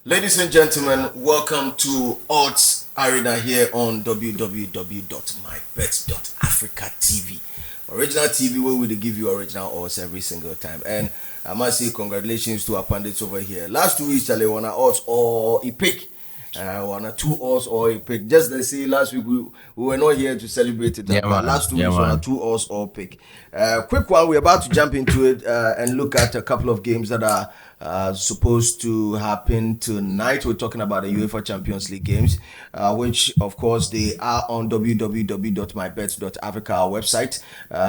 Ladies and gentlemen, welcome to Odds Arena here on www.MYBET.AFRICA TV. Original TV where we give you original odds every single time. And I must say congratulations to our pundits over here. Last 2 weeks, Charlie won an odds or a pick. One or two odds or a pick. Just they say last week we were not here to celebrate it. But last 2 weeks one or two odds or pick. Quick one, we're about to jump into it and look at a couple of games that are supposed to happen tonight. We're talking about the UEFA Champions League games, which of course they are on www.mybet.africa, our website.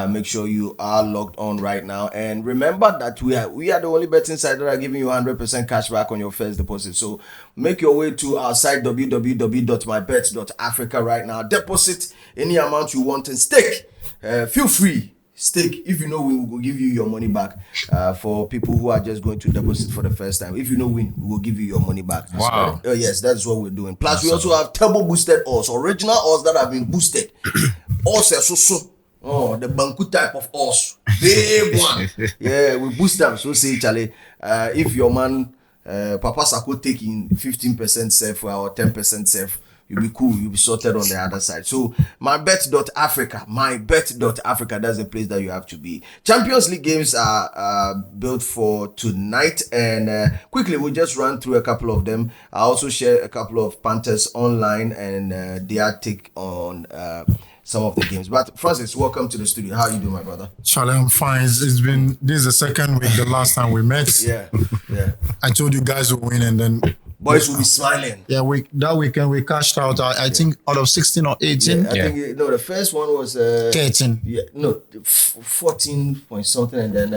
Make sure you are logged on right now, and remember that we are the only betting site that are giving you 100% cash back on your first deposit. So make your way to our site www.mybet.africa right now. Deposit any amount you want and stake. Feel free. Stake. If you know win, we will give you your money back. For people who are just going to deposit for the first time, if you know win, we will give you your money back. Wow. Yes, that's what we're doing. Plus, we also have turbo boosted odds, original odds that have been boosted. Odds the Banku type of odds, big one. Yeah, we boost them. So say, Charlie, if your man Papa Sako taking 15% safe or 10% safe, you'll be cool, you'll be sorted on the other side. So MyBet.Africa, MyBet.Africa, that's the place that you have to be. Champions League games are built for tonight, and quickly we'll just run through a couple of them. I also share a couple of punters online and their take on some of the games. But Francis, welcome to the studio. How are you doing, my brother? Charlie, I'm fine. This is the second week, the last time we met. Yeah. I told you guys would win, and then boys will be smiling. Yeah, that weekend we cashed out. I think out of 16 or 18. I think the first one was 13. 14 point something, and then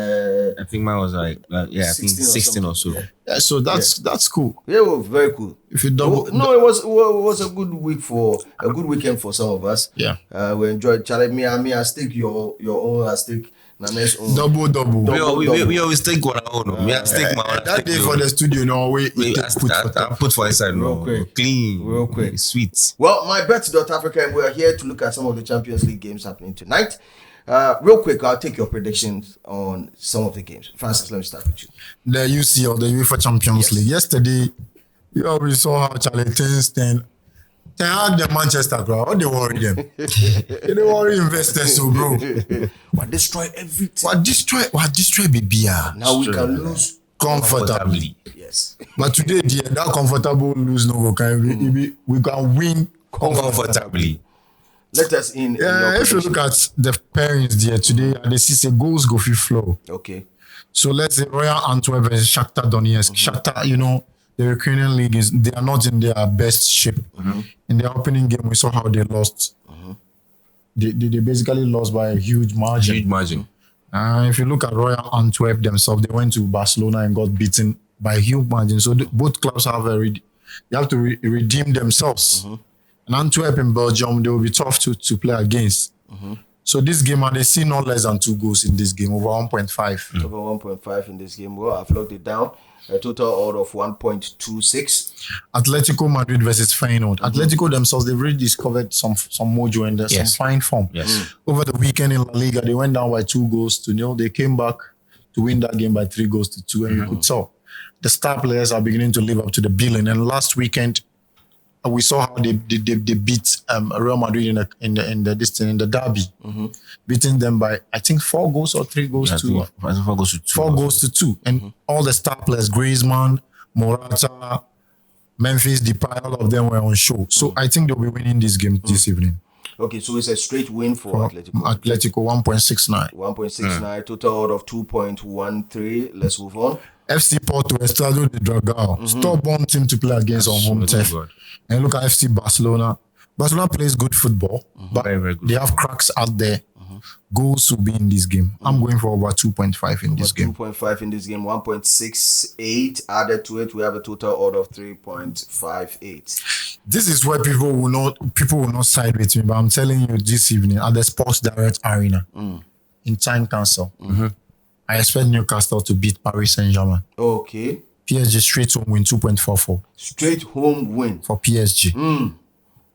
I think mine was like I think 16 or so. Yeah, so that's cool. Yeah, well, very cool. If you double, it was a good weekend for some of us. Yeah, we enjoyed. Charlie, I stick your own. I stick Nane's own. Double. We always take one our own. I stick my own. That day for the studio, we put for inside. Real quick. Clean, real quick, sweet. Well, MyBet.Africa, and we are here to look at some of the Champions League games happening tonight. Real quick, I'll take your predictions on some of the games. Francis, let me start with you. The UCL, the UEFA Champions League. Yesterday, we saw how Charlie things stand. They had the Manchester crowd. What they worry them? They worry investors, so bro. What destroy everything? What destroy BBR? Now we can lose comfortably. Yes. But today, that comfortable lose no we can win comfortably. Let us in. If you look at the pairings there today, they see goals go free flow. Okay. So let's say Royal Antwerp versus Shakhtar Donetsk. Shakhtar, the Ukrainian league they are not in their best shape. In the opening game, we saw how they lost. They basically lost by a huge margin. If you look at Royal Antwerp themselves, they went to Barcelona and got beaten by a huge margin. So both clubs they have to redeem themselves. And Antwerp in Belgium, they will be tough to play against. So this game, they see not less than 2 goals in this game, over 1.5. Over 1.5 in this game. Well, I've logged it down. A total odd of 1.26. Atletico Madrid versus Feyenoord. Atletico themselves, they've really discovered some mojo and some fine form. Yes. Over the weekend in La Liga, they went down by 2-0. They came back to win that game by 3-2. And you could tell the star players are beginning to live up to the billing. And last weekend, we saw how they beat Real Madrid in the derby, beating them by I think 4 goals or 3 goals to 4 goals to 2. 4 goals to 2, and all the star players, Griezmann, Morata, Memphis Depay, all of them were on show. So I think they'll be winning this game this evening. Okay, so it's a straight win for Atletico. Atletico 1.69. 1.69, total odd of 2.13. Let's move on. FC Porto, Estadio de Dragao. Stubborn team to play against on home turf. And look at FC Barcelona. Barcelona plays good football, but very, very good. They have cracks out there. Goals will be in this game. I'm going for over 2.5 in this game. 2.5 in this game, 1.68 added to it. We have a total odd of 3.58. This is where people will not side with me, but I'm telling you this evening at the Sports Direct Arena in Time Council. I expect Newcastle to beat Paris Saint-Germain. Okay. PSG straight home win 2.44. Straight home win for PSG.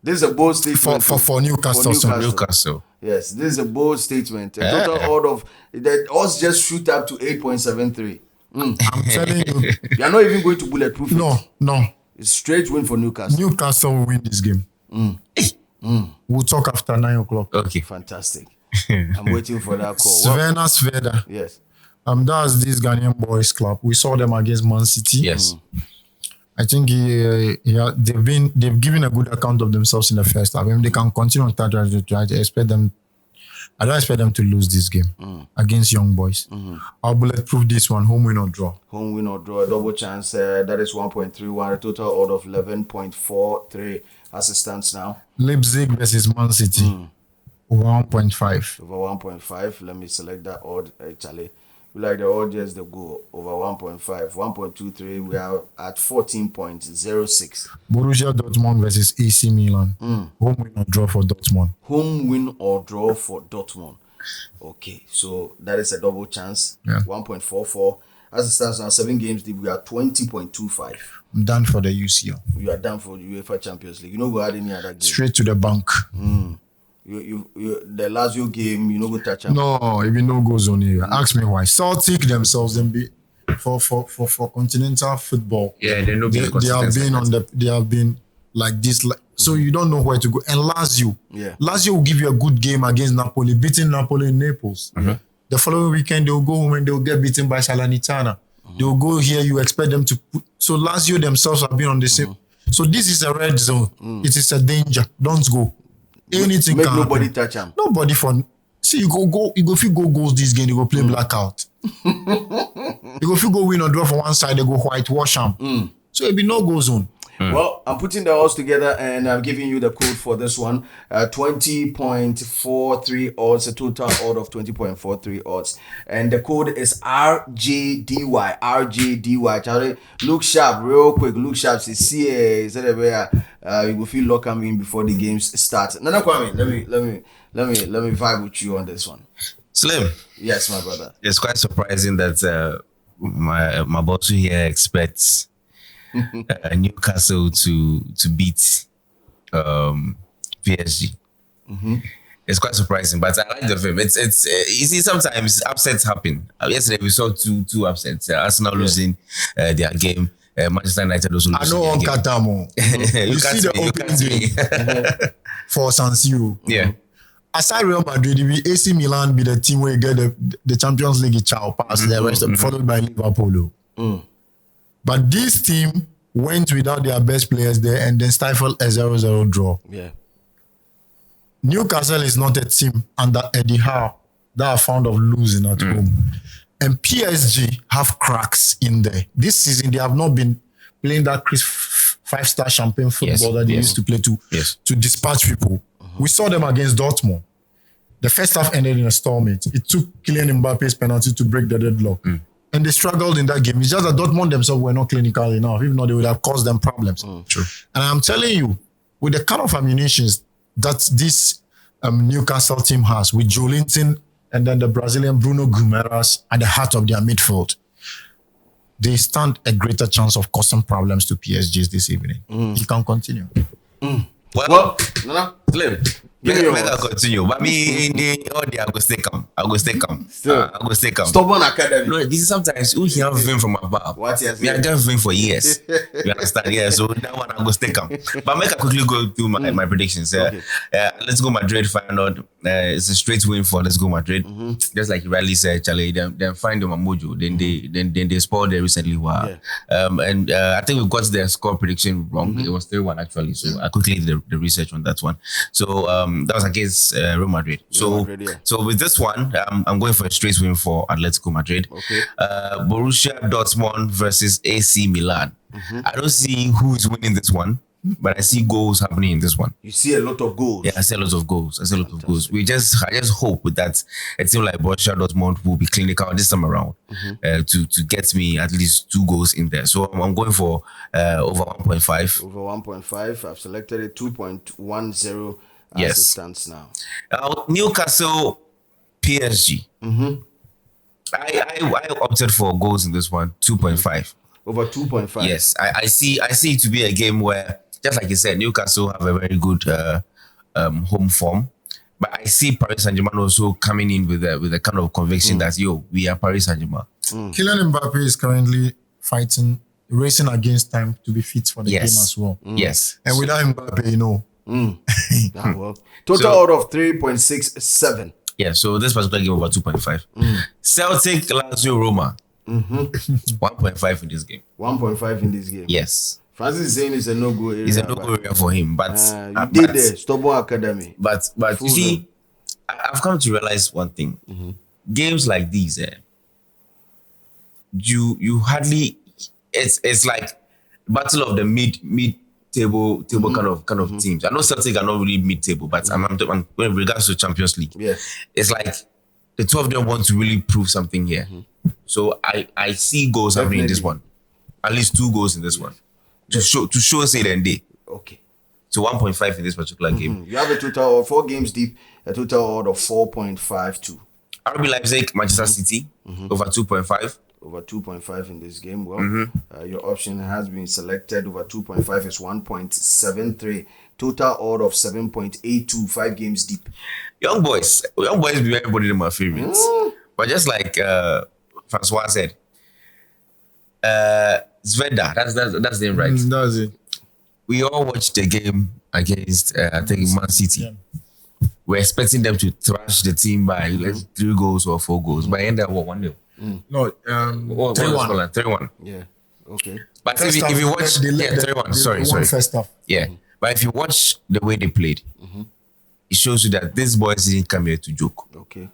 This is a bold statement for Newcastle. Newcastle. Yes, this is a bold statement. A total odd of the odds just shoot up to 8.73. I'm telling you. You are not even going to bulletproof it. No. It's straight win for Newcastle. Newcastle will win this game. We'll talk after 9 o'clock. Okay. Fantastic. I'm waiting for that call. Svena Sveda. Yes. That's this Ghanaian boys club. We saw them against Man City. Yes. I think they've given a good account of themselves in the first half. If they can continue on that, I don't expect them to lose this game against Young Boys. I'll bulletproof this one, home win or draw. Home win or draw, a double chance. That is 1.31, a total odd of 11.43 as it stands now. Leipzig versus Man City, over 1.5. Over 1.5. Let me select that odd, actually. We like the odd, yes, the goal. Over 1.5. 1.23, we are at 14.06. Borussia Dortmund versus AC Milan. Home win or draw for Dortmund. Home win or draw for Dortmund. Okay, so that is a double chance. Yeah. 1.44. As it stands now, 7 games deep, we are 20.25. I'm done for the UCL. You are done for UEFA Champions League. You know, we had any other game. Straight to the bank. You the Lazio game, you know, go touch them. No, even no goes on here. Ask me why. Celtic themselves, for continental football. Yeah, they know They have been like this. So you don't know where to go. And Lazio, Lazio will give you a good game against Napoli, beating Napoli in Naples. The following weekend they will go home and they will get beaten by Salernitana. They will go here. You expect them to put. So Lazio themselves have been on the same. So this is a red zone. It is a danger. Don't go. Anything Make can nobody happen. touch them. Nobody for. See, you go. If you go goals this game, you go play blackout. If you go win or draw for one side, they go whitewash them. So it'll be no go zone. Well, I'm putting the odds together and I'm giving you the code for this one. 20.43 odds, a total odd of 20.43 odds. And the code is RJDY. RJDY. Charlie, look sharp, real quick. Look sharp. See, is that where you will feel lock coming before the games start. No, Kwame, let me vibe with you on this one. Slim. Yes, my brother. It's quite surprising that my boss here expects Newcastle to beat PSG. It's quite surprising, but I like the film. It's you see, sometimes upsets happen. Yesterday we saw two upsets. Arsenal losing their game. Manchester United also losing. I know on their game. Katamo. You see the opening game for San Siro. Yeah. Aside Real Madrid, AC Milan be the team where you get the Champions League chow pass the rest, followed by Liverpool. But this team went without their best players there and then stifled a 0-0 draw. Yeah. Newcastle is not a team under Eddie Howe that are fond of losing at home. And PSG have cracks in there. This season, they have not been playing that crisp 5-star champagne football that they used to play to dispatch people. We saw them against Dortmund. The first half ended in a stalemate. It took Kylian Mbappe's penalty to break the deadlock. And they struggled in that game. It's just that Dortmund themselves were not clinical enough. If not, they would have caused them problems. True. And I'm telling you, with the kind of ammunitions that this Newcastle team has, with Joelinton and then the Brazilian Bruno Guimaraes at the heart of their midfield, they stand a greater chance of causing problems to PSG this evening. You can continue. Well, no. Slim. Make I continue. But me in the audio, I go stay calm. I go stay calm. Stubborn academy. No, this is sometimes you hear vim from above. What you Me, I get vim for years. You understand? Yeah, so that one I go stay calm. But make I quickly go through my predictions. Let's go Madrid final. It's a straight win for Let's Go Madrid. Just like Riley said, Charlie, then find them a mojo. Then they spoiled there recently. Wow. And I think we got their score prediction wrong. It was 3-1 actually. So I quickly did the research on that one. So that was against Real Madrid. So with this one, I'm going for a straight win for Atletico Madrid. Okay. Borussia Dortmund versus AC Milan. I don't see who is winning this one, but I see goals happening in this one. You see a lot of goals. Yeah, I see a lot of goals. I just hope that a team like Borussia Dortmund will be clinical this time around to get me at least 2 goals in there. So I'm going for over 1.5. Over 1.5. I've selected it 2.10 as it stands now. Newcastle PSG. I opted for goals in this one, 2.5. Over 2.5. Yes, I see it to be a game where, just like you said, Newcastle have a very good home form, But I see Paris Saint-Germain also coming in with a kind of conviction that, we are Paris Saint-Germain. Kylian Mbappe is currently racing against time to be fit for the game as well. Yes. And without Mbappe, Total out of 3.67. Yeah, so this particular game over 2.5. Celtic, Lazio, Roma. 1.5 in this game. 1.5 in this game. Yes. Francis is saying it's a no-go area. It's a no-go area for him, but you did the Stubborn Academy. But you see, I've come to realize one thing. Games like these, you hardly. It's like battle of the mid table kind of teams. I know Celtic are not really mid table, but I'm in regards to Champions League. Yeah, it's like the two of them want to really prove something here. So I see goals happening in this one, at least 2 goals in this one, to show say then day. Okay. So 1.5 in this particular game. You have a total of 4 games deep, a total odd of 4.52. RB Leipzig, Manchester City over 2.5. Over 2.5 in this game. Well, your option has been selected. Over 2.5 is 1.73. Total odd of 7.82. 5 games deep. Young boys be everybody in my favorites. But just like Francois said, Zveda, that's the name, right? That's it. We all watched the game against I think Man City. Yeah. We're expecting them to thrash the team by 3 goals or 4 goals. But end up 1-0. No, 3-1. 3-1. Yeah. Okay. But if you watch, 3-1. Sorry. First half. Yeah. But if you watch the way they played, it shows you that these boys didn't come here to joke. Okay.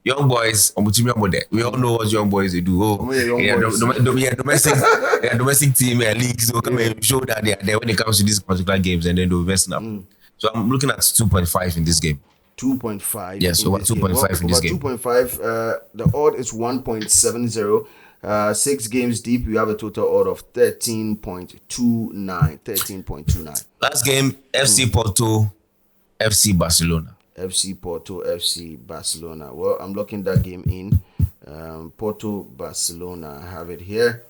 Young boys, we all know what young boys they do. Domestic team leagues. They'll come and show that they are there when it comes to these particular games, and then they'll mess up. So I'm looking at 2.5 in this game. 2.5. Yes, over 2.5 in this game. 2.5. The odd is 1.70. 6 games deep, you have a total odd of 13.29. Last game, FC Porto, FC Barcelona. FC Porto, FC Barcelona. Well, I'm locking that game in. Porto, Barcelona. I have it here.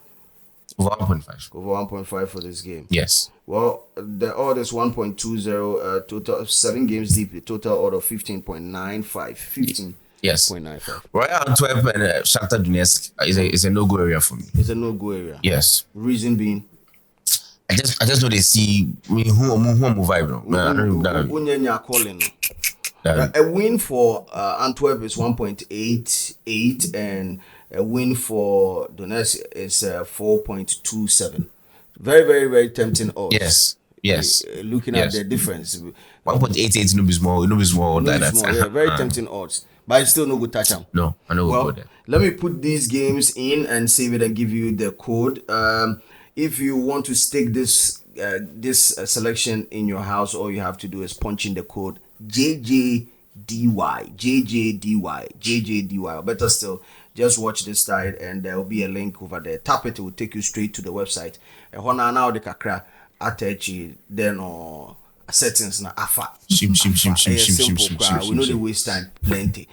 Over 1.5. Over 1.5 for this game. Yes. Well, the odd is 1.20. Total 7 games deep. The total odd of 15.95. 15. Yes. 0.95. Royal Antwerp and Shakhtar Donetsk is a no-go area for me. It's a no-go area. Yes. Reason being? I just know they see who am vibe a win for Antwerp is 1.88 and a win for Donetsk is 4.27. Very, very, very tempting odds. Yes. Looking at the difference. 1.88 no be small like that. Yeah, very tempting odds. But it's still no good touch. No, I know we'll go there. Let me put these games in and save it and give you the code. If you want to stake this selection in your house, all you have to do is punch in the code JJDY. Or better still, just watch this side and there will be a link over there. Tap it will take you straight to the website. Now the kakra attach then or settings na afa. Shim. We know they waste time plenty.